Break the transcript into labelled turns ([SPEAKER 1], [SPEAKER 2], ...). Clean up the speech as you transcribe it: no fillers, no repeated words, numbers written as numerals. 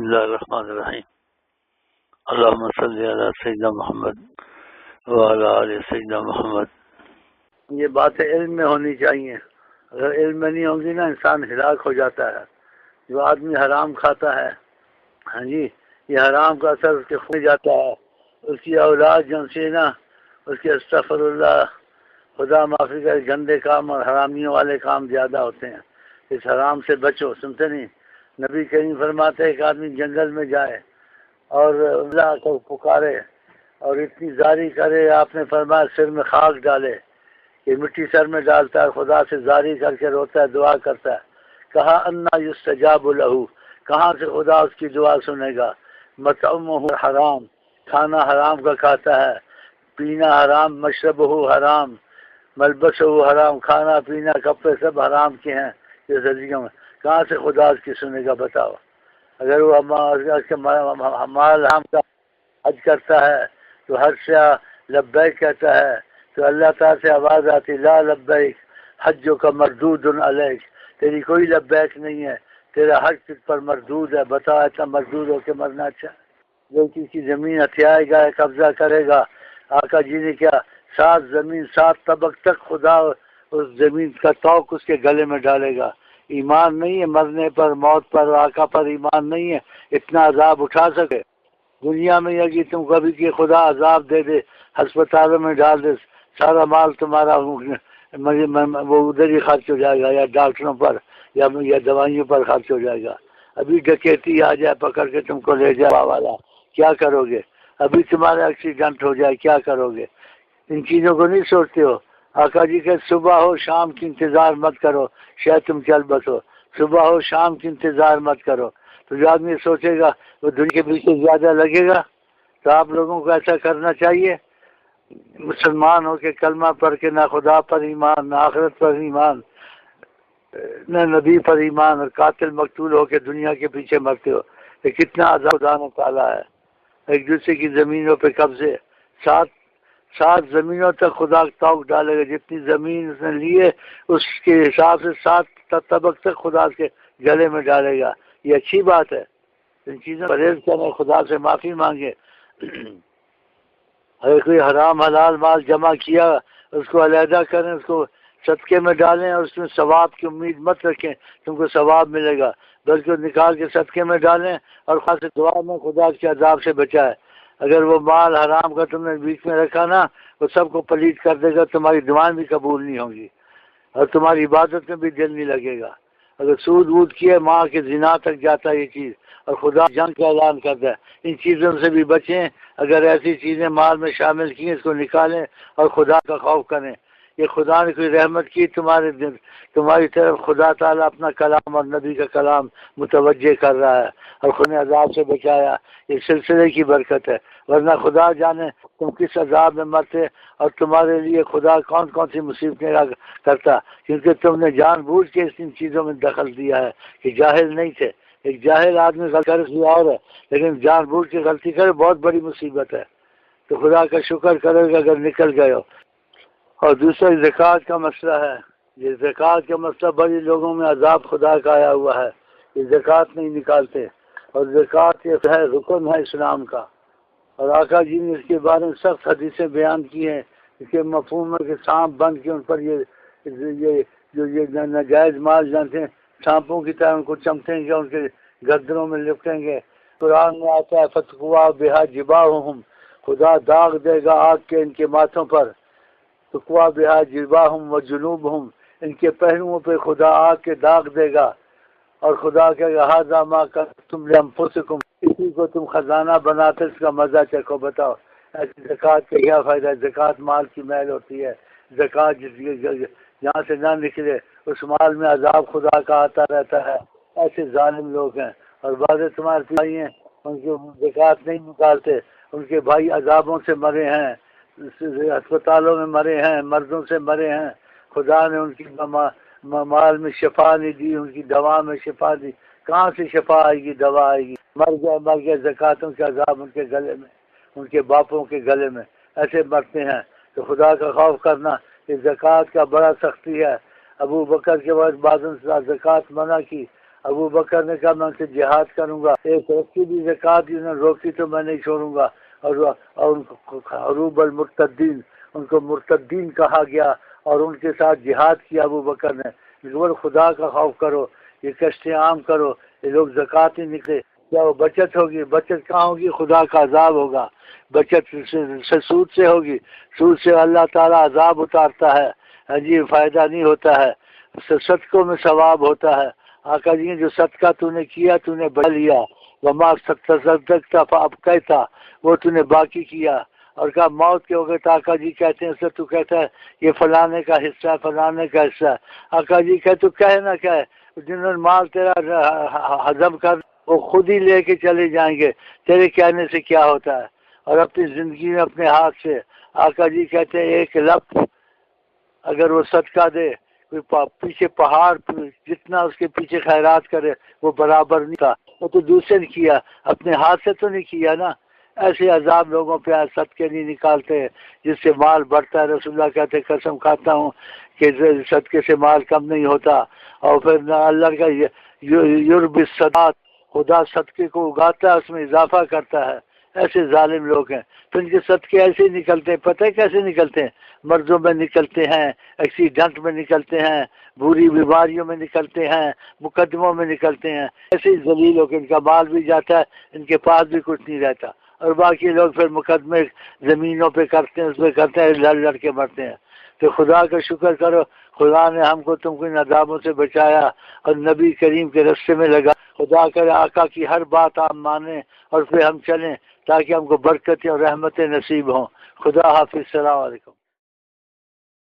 [SPEAKER 1] اللہ الرحمن الرحیم اللہم صلی علی سیدنا محمد وعلی آل سیدنا محمد۔ یہ باتیں علم میں ہونی چاہیے، اگر علم میں نہیں ہوں گی نا انسان ہلاک ہو جاتا ہے۔ جو آدمی حرام کھاتا ہے، ہاں جی، یہ حرام کا اثر اس کے خون میں جاتا ہے، اس کی اولاد جن سے نا اس کے استغفر اللہ خدا معافی کا گندے کام اور حرامیوں والے کام زیادہ ہوتے ہیں۔ اس حرام سے بچو، سنتے نہیں؟ نبی کریم فرماتے ہیں ایک آدمی جنگل میں جائے اور اللہ کو پکارے اور اتنی زاری کرے، آپ نے فرمایا سر میں خاک ڈالے، یہ مٹی سر میں ڈالتا ہے، خدا سے زاری کر کے روتا ہے، دعا کرتا ہے۔ کہا انا یستجاب لہ، کہاں سے خدا اس کی دعا سنے گا؟ مطعمہ حرام، کھانا حرام کا کھاتا ہے، پینا حرام، مشربہ حرام، ملبسہ حرام، کھانا پینا کپڑے سب حرام کے ہیں یہ زندگیوں میں، کہاں سے خدا اس کی سنے گا بتاؤ؟ اگر وہ مال حرام کا حج کرتا ہے تو حج سے لبیک کہتا ہے تو اللہ تعالیٰ سے آواز آتی لا لبیک حجوں کا مردود علیک، تیری کوئی لبیک نہیں ہے، تیرا حج تجھ پر مردود ہے۔ بتا ایسا مردود ہو کے مرنا اچھا؟ جو کسی کی زمین ہتھیائے گا، قبضہ کرے گا، آقا جی نے کیا 7 زمین 7 طبق تک خدا اس زمین کا توق اس کے گلے میں ڈالے گا۔ ایمان نہیں ہے مرنے پر، موت پر، آقا پر ایمان نہیں ہے اتنا عذاب اٹھا سکے دنیا میں؟ یا کہ تم کبھی کہ خدا عذاب دے دے، ہسپتالوں میں ڈال دے، سارا مال تمہارا وہ ادھر ہی خرچ ہو جائے گا، یا ڈاکٹروں پر یا دوائیوں پر خرچ ہو جائے گا۔ ابھی ڈکیتی آ جائے پکڑ کے تم کو لے جائے والا، کیا کرو گے؟ ابھی تمہارا ایکسیڈنٹ ہو جائے کیا کرو گے؟ ان چیزوں کو نہیں سوچتے ہو؟ آقا جی کہ صبح ہو شام کی انتظار مت کرو شاید تم چل بسو، صبح ہو شام کی انتظار مت کرو۔ تو جو آدمی سوچے گا وہ دنیا کے پیچھے زیادہ لگے گا۔ تو آپ لوگوں کو ایسا کرنا چاہیے، مسلمان ہو کے کلمہ پڑھ کے نہ خدا پر ایمان، نہ آخرت پر ایمان، نہ نبی پر ایمان، اور قاتل مقتول ہو کے دنیا کے پیچھے مرتے ہو۔ یہ کتنا عذاب خدا نے تعالیٰ ہے۔ ایک دوسرے کی زمینوں پہ قبضے، 7 زمینوں تک خدا توق ڈالے گا، جتنی زمین اس نے لی ہے اس کے حساب سے 7 طبق تک خدا اس کے گلے میں ڈالے گا۔ یہ اچھی بات ہے، ان چیزوں پرہیز کریں، خدا سے معافی مانگے۔ اگر کوئی حرام حلال مال جمع کیا اس کو علیحدہ کریں، اس کو صدقے میں ڈالیں، اور اس میں ثواب کی امید مت رکھیں تم کو ثواب ملے گا، بلکہ نکال کے صدقے میں ڈالیں اور خاص دعا میں خدا کے عذاب سے بچائے۔ اگر وہ مال حرام کا تم نے بیچ میں رکھا نا، وہ سب کو پلیت کر دے گا، تمہاری دعائیں بھی قبول نہیں ہوں گی اور تمہاری عبادت میں بھی دل نہیں لگے گا۔ اگر سود وود کیے ماں کے زنا تک جاتا ہے یہ چیز، اور خدا جنگ کا اعلان کرتا ہے، ان چیزوں سے بھی بچیں۔ اگر ایسی چیزیں مال میں شامل کی اس کو نکالیں اور خدا کا خوف کریں۔ یہ خدا نے کوئی رحمت کی تمہاری طرف، خدا تعالیٰ اپنا کلام اور نبی کا کلام متوجہ کر رہا ہے اور خود نے عذاب سے بچایا، یہ سلسلے کی برکت ہے۔ ورنہ خدا جانے تم کس عذاب میں مرتے اور تمہارے لیے خدا کون کون سی مصیبتیں کرتا، کیونکہ تم نے جان بوجھ کے ان چیزوں میں دخل دیا ہے کہ جاہل نہیں تھے۔ ایک جاہل آدمی غلط کرے اور ہے، لیکن جان بوجھ کے غلطی کرے بہت بڑی مصیبت ہے۔ تو خدا کا شکر کرو گے اگر نکل گئے ہو۔ اور دوسرا زکوٰۃ کا مسئلہ ہے، یہ زکوٰۃ کا مسئلہ بڑی لوگوں میں عذاب خدا کا آیا ہوا ہے، یہ زکوٰۃ نہیں نکالتے، اور زکوٰۃ یہ ہے رکن ہے اسلام کا، اور آقا جی نے اس کے بارے میں سخت حدیثیں بیان کی ہیں۔ اس کے مفہوم ہے کہ سانپ بن کے ان پر یہ ناجائز مال جانتے ہیں، سانپوں کی طرح ان کو چمٹیں گے، ان کے گردنوں میں لپٹیں گے۔ قرآن میں آتا ہے فتقوا بہا جباہہم، خدا داغ دے گا آگ کے ان کے ماتھوں پر، تقوا بہا جباہہم و جنوبہم، ان کے پہلوؤں پہ خدا آگ کے داغ دے گا، اور خدا کہے گا ھذا ما کنتم لانفسکم، اسی کو تم خزانہ بناتے اس کا مزہ چکھو۔ بتاؤ ایسی زکوٰۃ کا کیا فائدہ ہے؟ زکوٰۃ مال کی میل ہوتی ہے، زکوٰۃ جہاں سے نہ نکلے اس مال میں عذاب خدا کا آتا رہتا ہے۔ ایسے ظالم لوگ ہیں، اور بعض تمہارے بھائی ہیں ان کے زکوٰۃ نہیں نکالتے، ان کے بھائی عذابوں سے مرے ہیں، ہسپتالوں میں مرے ہیں، مردوں سے مرے ہیں، خدا نے ان کی مال میں شفا نہیں دی، ان کی دوا میں شفا دی۔ کہاں سے شفا آئے گی، دوا آئے گی؟ مر گئے زکوٰۃوں کے عذاب ان کے گلے میں، ان کے باپوں کے گلے میں، ایسے مرتے ہیں۔ تو خدا کا خوف کرنا، یہ زکوٰۃ کا بڑا سختی ہے۔ ابو بکر کے بعد بعض زکوٰۃ منع کی، ابو بکر نے کہا میں ان سے جہاد کروں گا، ایک رکھی بھی زکوٰۃ انہوں نے روکی تو میں نہیں چھوڑوں گا، اور ان کو حروب المرتدین، ان کو مرتدین کہا گیا، اور ان کے ساتھ جہاد کیا ابو بکر نے۔ لیکن خدا کا خوف کرو، یہ کشتیں عام کرو، یہ لوگ زکوٰۃ نہیں نکلے، کیا وہ بچت ہوگی؟ بچت کہاں ہوگی؟ خدا کا عذاب ہوگا۔ بچت سے سود سے ہوگی، سود سے اللہ تعالیٰ عذاب اتارتا ہے، جی فائدہ نہیں ہوتا ہے۔ صدقوں میں ثواب ہوتا ہے۔ آقا جی جو صدقہ تو نے کیا تو نے بڑھ لیا، وما تصدقت فابقیت، وہ تو نے باقی کیا، اور کہا موت کے وقت آقا جی کہتے ہیں اسے تو کہتا ہے یہ فلانے کا حصہ ہے، فلانے کا حصہ ہے۔ آقا جی کہ تو کہے نہ کہے، جنہوں نے مال تیرا ہضم کر وہ خود ہی لے کے چلے جائیں گے، تیرے کہنے سے کیا ہوتا ہے؟ اور اپنی زندگی میں اپنے ہاتھ سے آقا جی کہتے ہیں ایک لفظ اگر وہ صدقہ دے، پیچھے پہاڑ جتنا اس کے پیچھے خیرات کرے وہ برابر نہیں تھا، وہ تو دوسرے نے کیا، اپنے ہاتھ سے تو نہیں کیا نا۔ ایسے عذاب لوگوں پہ صدقے نہیں نکالتے جس سے مال بڑھتا ہے۔ رسول اللہ کہتے قسم کھاتا ہوں کہ صدقے سے مال کم نہیں ہوتا، اور پھر نہ اللہ کا یرب الصدقات، خدا صدقے کو اگاتا ہے، اس میں اضافہ کرتا ہے۔ ایسے ظالم لوگ ہیں تو ان کے صدقے ایسے ہی نکلتے ہیں۔ پتہ ہے کیسے نکلتے ہیں؟ مرضوں میں نکلتے ہیں، ایکسیڈنٹ میں نکلتے ہیں، بری بیماریوں میں نکلتے ہیں، مقدموں میں نکلتے ہیں۔ ایسے ہی ذلیل ہو کے ان کا مال بھی جاتا ہے، ان کے پاس بھی کچھ نہیں رہتا، اور باقی لوگ پھر مقدمے زمینوں پہ کرتے ہیں، اس پہ کرتے ہیں، لڑ لڑ کے مرتے ہیں۔ تو خدا کا شکر کرو، خدا نے ہم کو تم کو ان عذابوں سے بچایا اور نبی کریم کے رستے میں لگا۔ خدا کرے آقا کی ہر بات آپ مانیں اور پھر ہم چلیں تاکہ ہم کو برکتیں اور رحمتیں نصیب ہوں۔ خدا حافظ، السلام علیکم۔